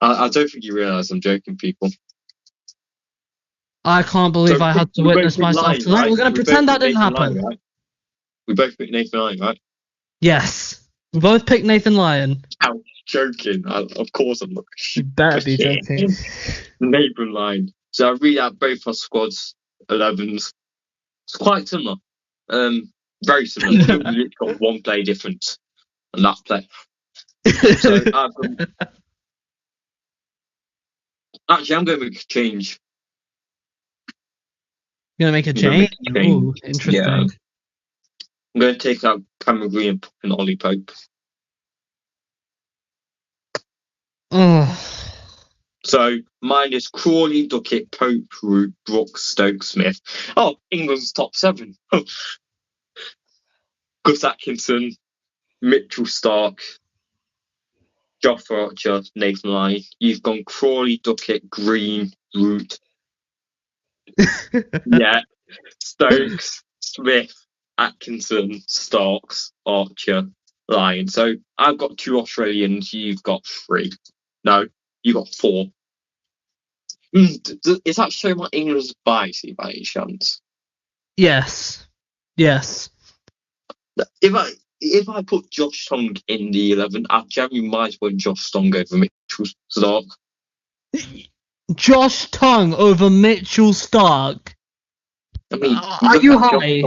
I don't think you realise I'm joking, people. I can't believe I had to witness myself to that. Right? We're going to pretend that didn't happen. Right? We both picked Nathan Lyon, right? Yes. We both picked Nathan Lyon. I'm joking. Of course I'm not. You better be joking. Nathan Lyon. So I read out both our squads, 11s. It's quite similar. Very similar. We've got one play difference on that play. So actually, I'm going to make a change. You're going to make a change? Ooh, interesting. Yeah. I'm going to take out Cameron Green and Ollie Pope. Oh. So mine is Crawley, Duckett, Pope, Root, Brooks, Stokes, Smith. Oh, England's top 7. Gus Atkinson, Mitchell Stark, Josh Archer, Nathan Lyon. You've gone Crawley, Duckett, Green, Root. Yeah. Stokes, Smith, Atkinson, Starks, Archer, Lyon. So I've got 2 Australians, you've got 3. No, you've got 4. Is that showing what England's biasy by any chance? Yes. Yes. If I put Josh Tongue in the 11, I generally might want Josh Tongue over Mitchell Stark. Josh Tongue over Mitchell Stark? I mean, are you high?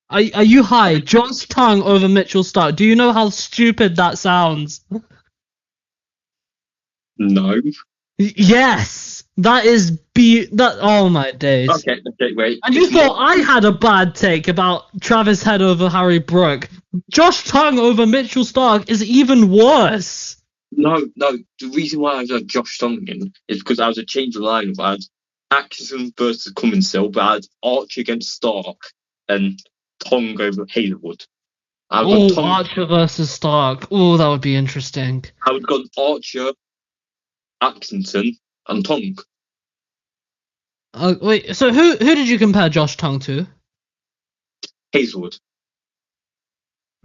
Are you high? Josh Tongue over Mitchell Stark. Do you know how stupid that sounds? No. Yes! That is oh my days. Okay, wait. And you thought I had a bad take about Travis Head over Harry Brook. Josh Tongue over Mitchell Stark is even worse. No. The reason why I was Josh Tongue in is because I was a change of line. I had Atkinson versus Cummins still, but I had Archer against Stark and Tongue over Hazelwood. Archer versus Stark. Oh, that would be interesting. I would have gone Archer, Atkinson, and Tongue. Wait, so who did you compare Josh Tongue to? Hazelwood.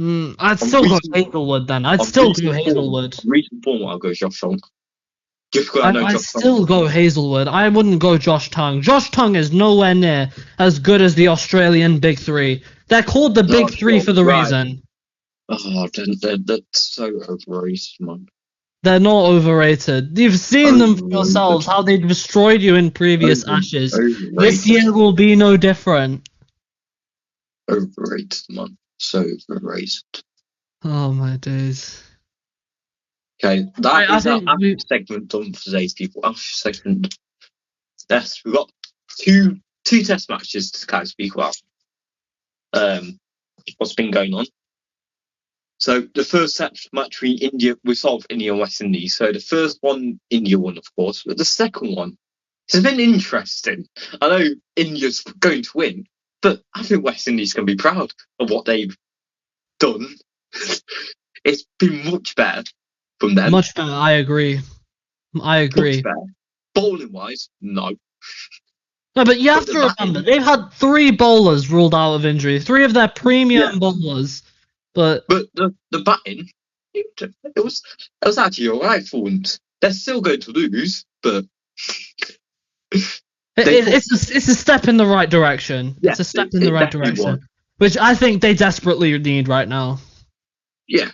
I'd still go Hazelwood then. I'd still go Hazelwood. Recent form, I'll go Josh Tongue. I'd still go Hazelwood. I wouldn't go Josh Tongue. Josh Tongue is nowhere near as good as the Australian Big 3. They're called the Big 3 for the reason. Oh, that's so overrated, man. They're not overrated. You've seen them for yourselves, how they destroyed you in previous Ashes. Overrated. This year will be no different. Overrated, man. So overrated. Oh, my days. Okay, that is our Ashes segment done for today, people. Ashes segment. Yes, we've got two test matches to kind of speak about. What's been going on. So the first match between India, we solved India and West Indies. So the first one, India won, of course, but the second one, it's been interesting. I know India's going to win, but I think West Indies can be proud of what they've done. It's been much better from them. Much better, I agree. Much better. Bowling wise, no. No, but you have But to the batting, remember, they've had 3 bowlers ruled out of injury, 3 of their premium bowlers. But the batting, it was actually alright for once. They're still going to lose, but it's a step in the right direction. yeah, It's a step it, in the it right definitely was. direction, which I think they desperately need right now. Yeah,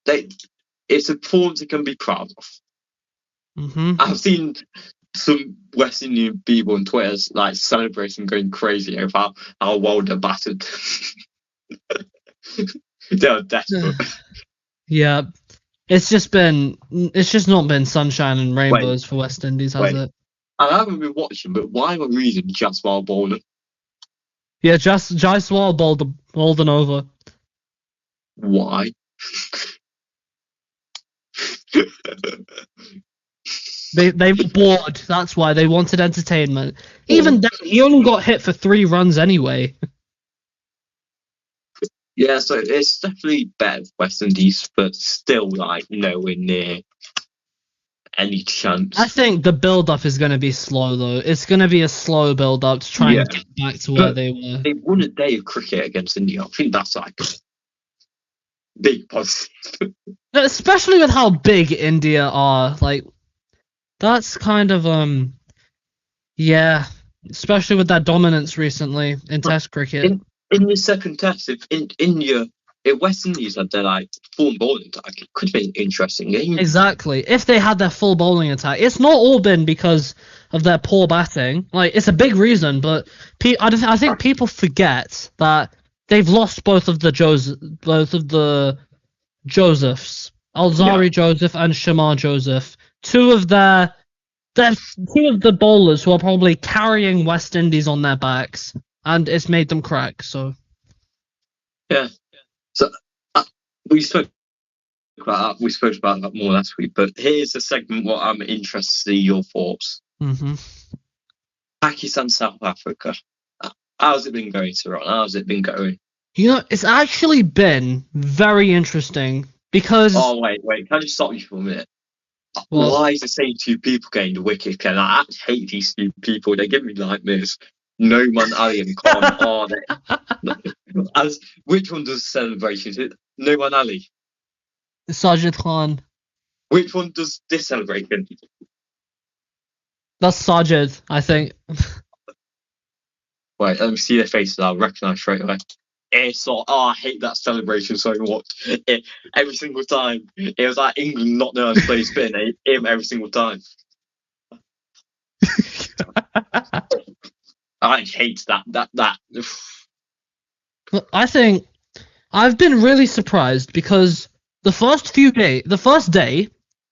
it's a performance they can be proud of. Mm-hmm. I've seen some West Indian people on Twitter like celebrating, going crazy about how well they're battered. They're desperate. Yeah, it's just not been sunshine and rainbows for West Indies, has it? I haven't been watching, but why am I reading Jaswal bowling? Yeah, just Jaiswal bowled an over. Why? They were bored. That's why they wanted entertainment. Even then, he only got hit for 3 runs anyway. Yeah, so it's definitely better for West Indies, but still like nowhere near any chance. I think the build-up is going to be slow, though. It's going to be a slow build-up to try and get back to where they were. They won a day of cricket against India. I think that's like big positive. Especially with how big India are. Like, that's kind of, yeah. Especially with that dominance recently in Test cricket. In the second test, if West Indies had their like full bowling attack, it could be an interesting game. Exactly. If they had their full bowling attack, it's not all been because of their poor batting. Like, it's a big reason, but I think people forget that they've lost both of the Josephs, Alzari Joseph and Shamar Joseph, two of the bowlers who are probably carrying West Indies on their backs, and it's made them crack. So yeah. So we spoke about that more last week, but here's a segment what I'm interested to see your thoughts. Mm-hmm. Pakistan, South Africa. How's it been going, Saran? How's it been going? It's actually been very interesting because. Oh wait, can I just stop you for a minute? Why is the same 2 people getting the wicket? And I actually hate these 2 people. They give me nightmares. Noman Ali and Khan. Which one does celebrations? Noman Ali. Sajid Khan. Which one does this celebration? That's Sajid, I think. Wait, let me see their faces. I'll recognise straight away. I hate that celebration so much. Every single time. It was like England not knowing how to play spin. Every single time. I hate that. I think I've been really surprised because the first day,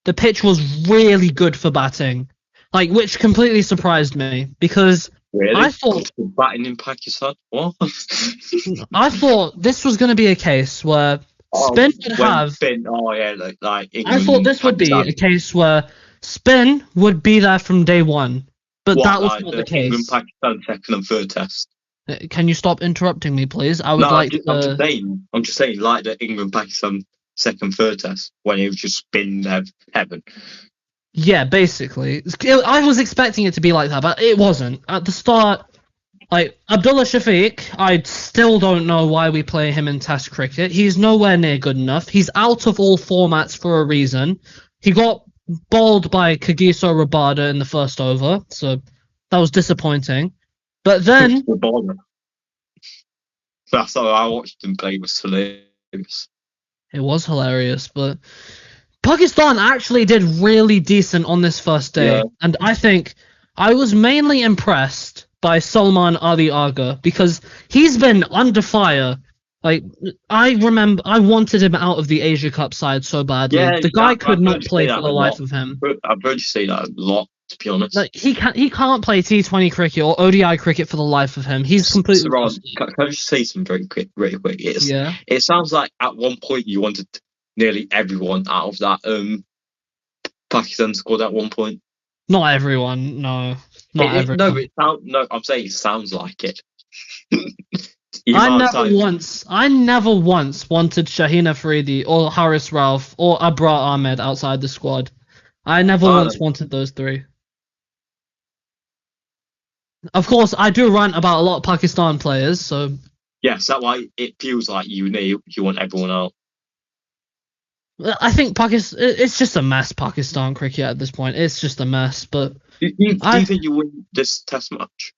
the pitch was really good for batting, like, which completely surprised me because really? I thought batting in Pakistan. What? I thought this was going to be a case where spin would have. Spin, like England, I thought this would be a case where spin would be there from day one. But that was not the case. England, Pakistan, second and third test. Can you stop interrupting me, please? I'm just saying, like the England, Pakistan, second, third test, when it was just spin heaven. Yeah, basically. I was expecting it to be like that, but it wasn't. At the start, like, Abdullah Shafiq, I still don't know why we play him in Test cricket. He's nowhere near good enough. He's out of all formats for a reason. He got bowled by Kagiso Rabada in the first over, so that was disappointing. But then that's how I watched him play. It was hilarious. It was hilarious, but Pakistan actually did really decent on this first day, and I think I was mainly impressed by Salman Ali Agha because he's been under fire. Like, I remember I wanted him out of the Asia Cup side so badly. The guy could not play for the life of him. I've heard you say that a lot, to be honest. Like, he can't play T20 cricket or ODI cricket for the life of him. He's completely. Can I just say something very quick? It sounds like at one point you wanted nearly everyone out of that Pakistan squad at one point. Not everyone, no. Not everyone. I'm saying it sounds like it. I never once wanted Shaheen Afridi or Haris Rauf or Abrar Ahmed outside the squad. I never once wanted those 3. Of course, I do rant about a lot of Pakistan players, so Yes, that's why it feels like you want everyone out. I think Pakistan. It's just a mess. Pakistan cricket at this point, it's just a mess. But Do you think you win this Test match?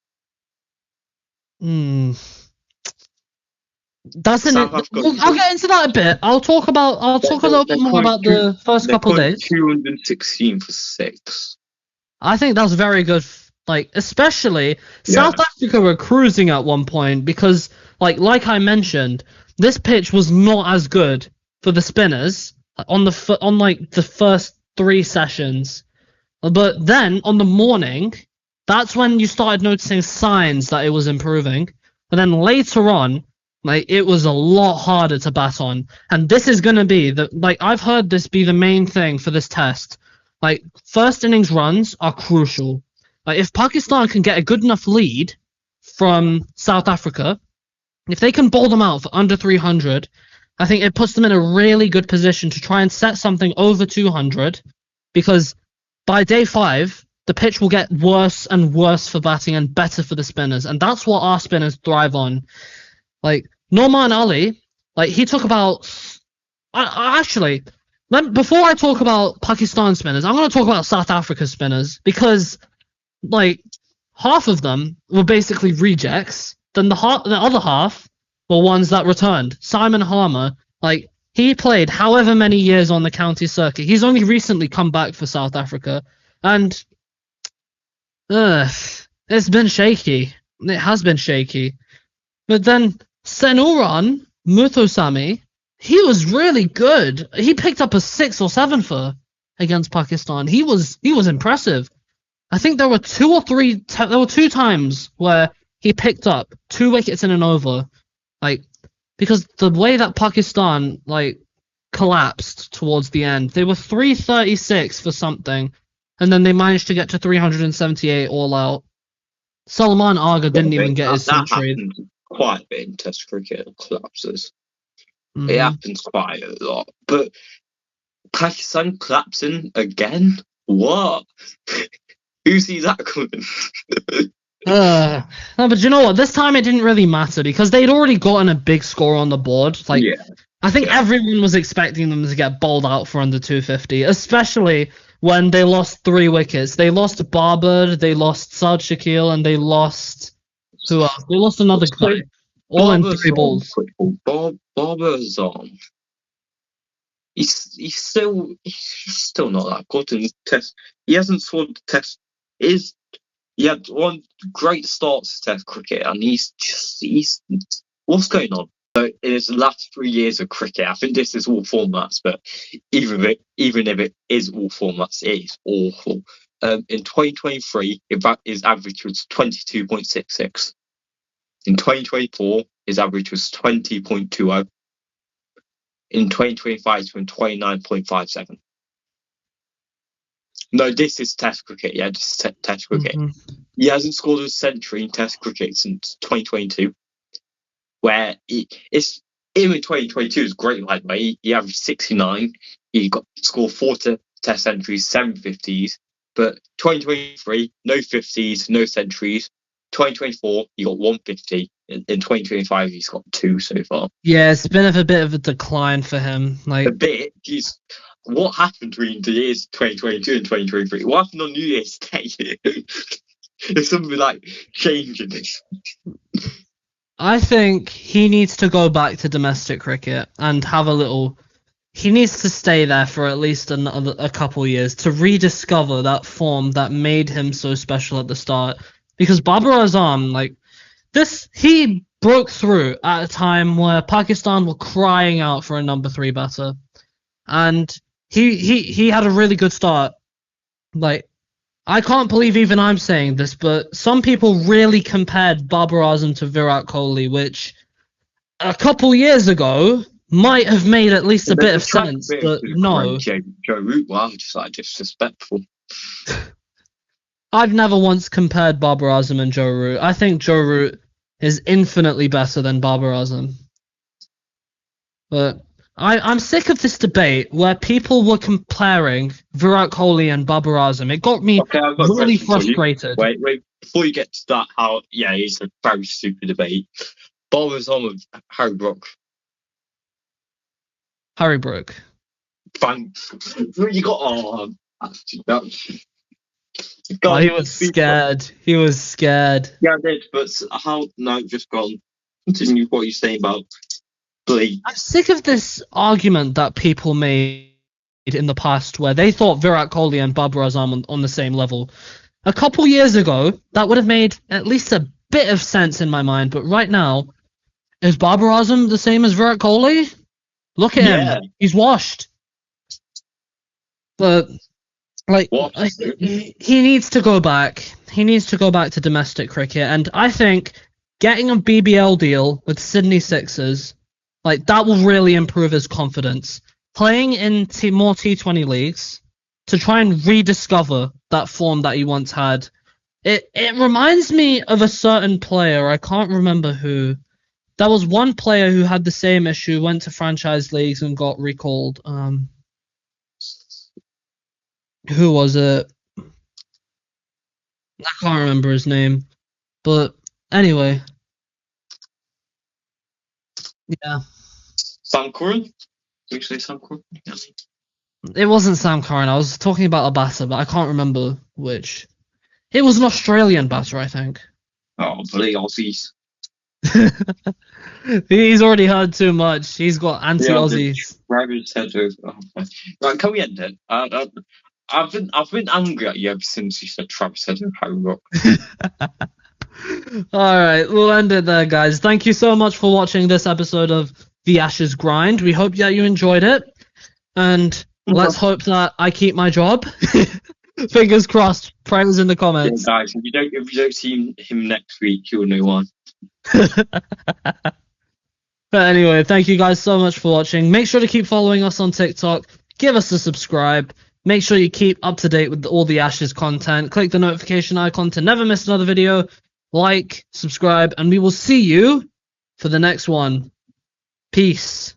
Doesn't it? I'll get into that a bit. I'll talk a little bit more about the first couple days. 216 for 6. I think that's very good. Like, especially South Africa were cruising at one point because, like I mentioned, this pitch was not as good for the spinners on the first 3 sessions. But then on the morning, that's when you started noticing signs that it was improving. But then later on, it was a lot harder to bat on. And this is going to be I've heard this be the main thing for this test. First innings runs are crucial. If Pakistan can get a good enough lead from South Africa, if they can bowl them out for under 300, I think it puts them in a really good position to try and set something over 200, because by day 5, the pitch will get worse and worse for batting and better for the spinners, and that's what our spinners thrive on. Norman Ali, he took about... before I talk about Pakistan spinners, I'm going to talk about South Africa spinners, because half of them were basically rejects. Then the other half were ones that returned. Simon Harmer, he played however many years on the county circuit. He's only recently come back for South Africa, and it's been shaky. It has been shaky. But then Senuran Muthusamy, he was really good. He picked up a 6 or 7 for against Pakistan. He was impressive. I think there were 2 or 3. There were 2 times where he picked up 2 wickets in an over, because the way that Pakistan collapsed towards the end, they were 336 for something, and then they managed to get to 378 all out. Salman Agha didn't even get his century. That happens quite a bit in Test cricket, collapses. Mm-hmm. It happens quite a lot, but Pakistan collapsing again? What? Who sees that coming? No, but you know what? This time it didn't really matter because they'd already gotten a big score on the board. I think everyone was expecting them to get bowled out for under 250, especially when they lost 3 wickets. They lost Barber, they lost Saad Shakil, and they lost... Who else? They lost another guy. All in 3 balls. Barber's on. He's still not that good in Test. He hasn't scored the Test. He had one great start to Test cricket, and he's what's going on? So in his last 3 years of cricket, I think this is all formats, but even if it is all formats, it is awful. In 2023, his average was 22.66. In 2024, his average was 20.20. In 2025, it's been 29.57. No, this is Test cricket. Yeah, this is Test cricket. Mm-hmm. He hasn't scored a century in Test cricket since 2022, where in 2022 is great. By the way, he averaged 69. He scored 4 Test centuries, 7 50s. But 2023, no 50s, no centuries. 2024, he got 150. In 2025, he's got 2 so far. Yeah, it's been a bit of a decline for him. A bit. What happened between the years 2022 and 2023? What happened on New Year's Day? There's something changing this. I think he needs to go back to domestic cricket and have a little... He needs to stay there for at least a couple years to rediscover that form that made him so special at the start. Because Babar Azam, he broke through at a time where Pakistan were crying out for a number 3 batter. And he had a really good start. I can't believe even I'm saying this, but some people really compared Babar Azam to Virat Kohli, which a couple years ago might have made at least a bit of sense, but no. Joe Root, wow, just disrespectful. I've never once compared Babar Azam and Joe Root. I think Joe Root is infinitely better than Babar Azam. But I'm sick of this debate where people were comparing Virat Kohli and Babar Azam. It got me really frustrated. Wait. before you get to that, it's a very stupid debate. Bottom on with Harry Brook. Harry Brook. Thanks. You got He was scared. He was scared. Yeah, I did, but how? No, just gone. Continue what you're saying about Blake. I'm sick of this argument that people made in the past where they thought Virat Kohli and Babar Azam on the same level. A couple years ago, that would have made at least a bit of sense in my mind, but right now, is Babar Azam the same as Virat Kohli? Look at him. He's washed. But, he needs to go back. He needs to go back to domestic cricket, and I think getting a BBL deal with Sydney Sixers, that will really improve his confidence. Playing in more T20 leagues to try and rediscover that form that he once had. It reminds me of a certain player, I can't remember who. There was one player who had the same issue, went to franchise leagues and got recalled. Who was it? I can't remember his name. But anyway. Yeah. Sam Curran? Did you say Sam Curran? Yeah. It wasn't Sam Curran. I was talking about a batter, but I can't remember which. It was an Australian batter, I think. Oh, bloody Aussies. He's already heard too much. He's got anti-Aussies. Right, can we end it? I've been angry at you ever since you said Travis Head and Harry Brook. Alright, we'll end it there, guys. Thank you so much for watching this episode of The Ashes Grind. We hope that you enjoyed it. And let's hope that I keep my job. Fingers crossed. Prayers in the comments. Yeah, guys, if you don't see him next week, you'll know why. But anyway, thank you guys so much for watching. Make sure to keep following us on TikTok. Give us a subscribe. Make sure you keep up to date with all the Ashes content. Click the notification icon to never miss another video. Like, subscribe, and we will see you for the next one. Peace.